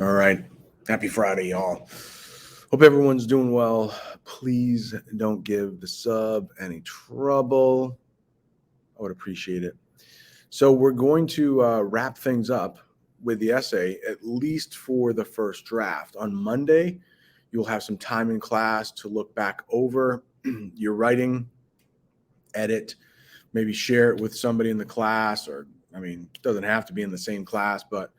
All right. Happy Friday, y'all. Hope everyone's doing well. Please don't give the sub any trouble. I would appreciate it. So, we're going to wrap things up with the essay, at least for the first draft. On Monday, you'll have some time in class to look back over your writing, edit, maybe share it with somebody in the class, or, it doesn't have to be in the same class, but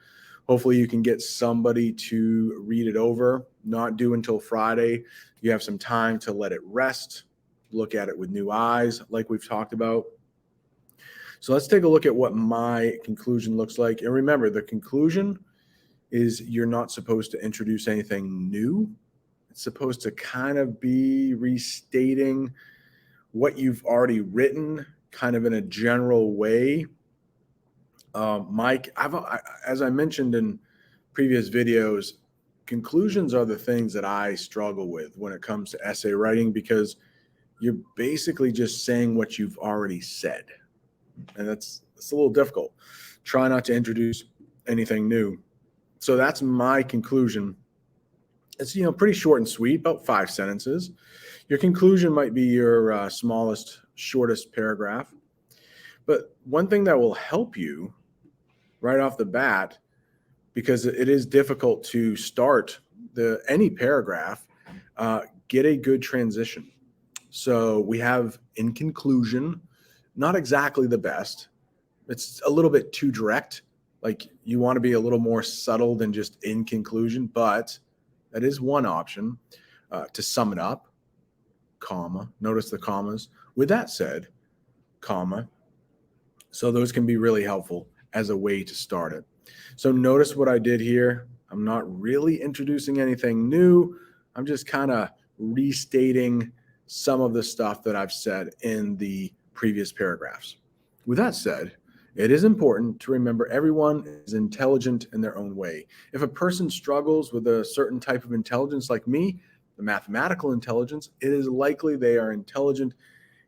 hopefully you can get somebody to read it over, not due until Friday. You have some time to let it rest, look at it with new eyes, like we've talked about. So let's take a look at what my conclusion looks like. And remember, the conclusion is you're not supposed to introduce anything new. It's supposed to kind of be restating what you've already written, kind of in a general way. Mike, as I mentioned in previous videos, conclusions are the things that I struggle with when it comes to essay writing, because you're basically just saying what you've already said. And that's a little difficult. Try not to introduce anything new. So that's my conclusion. It's pretty short and sweet, about 5 sentences. Your conclusion might be your smallest, shortest paragraph. But one thing that will help you right off the bat, because it is difficult to start any paragraph, get a good transition. So we have in conclusion, not exactly the best. It's a little bit too direct. Like, you want to be a little more subtle than just in conclusion, but that is one option. To sum it up, comma, notice the commas. With that said, comma. So those can be really helpful as a way to start it. So notice what I did here. I'm not really introducing anything new. I'm just kind of restating some of the stuff that I've said in the previous paragraphs. With that said, it is important to remember everyone is intelligent in their own way. If a person struggles with a certain type of intelligence like me, the mathematical intelligence, it is likely they are intelligent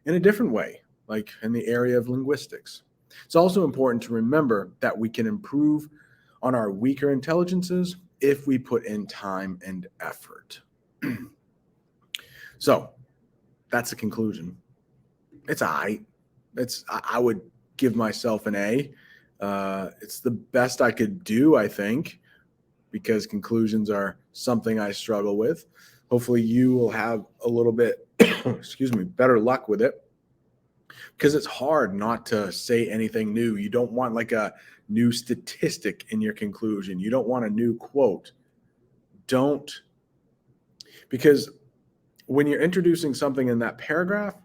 in a different way, like in the area of linguistics. It's also important to remember that we can improve on our weaker intelligences if we put in time and effort. So that's the conclusion. It's I would give myself an A. It's the best I could do, I think, because conclusions are something I struggle with. Hopefully you will have a little bit, better luck with it, because it's hard not to say anything new. You don't want like a new statistic in your conclusion. You don't want a new quote. Don't, because when you're introducing something in that paragraph,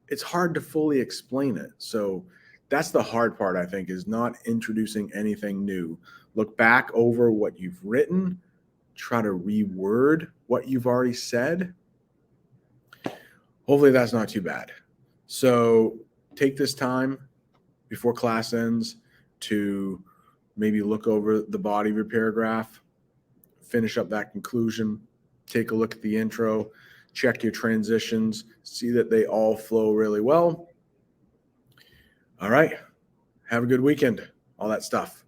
it's hard to fully explain it. So that's the hard part, I think, is not introducing anything new. Look back over what you've written, try to reword what you've already said. Hopefully that's not too bad. So take this time before class ends to maybe look over the body of your paragraph, finish up that conclusion, take a look at the intro, check your transitions, see that they all flow really well. All right. Have a good weekend. All that stuff.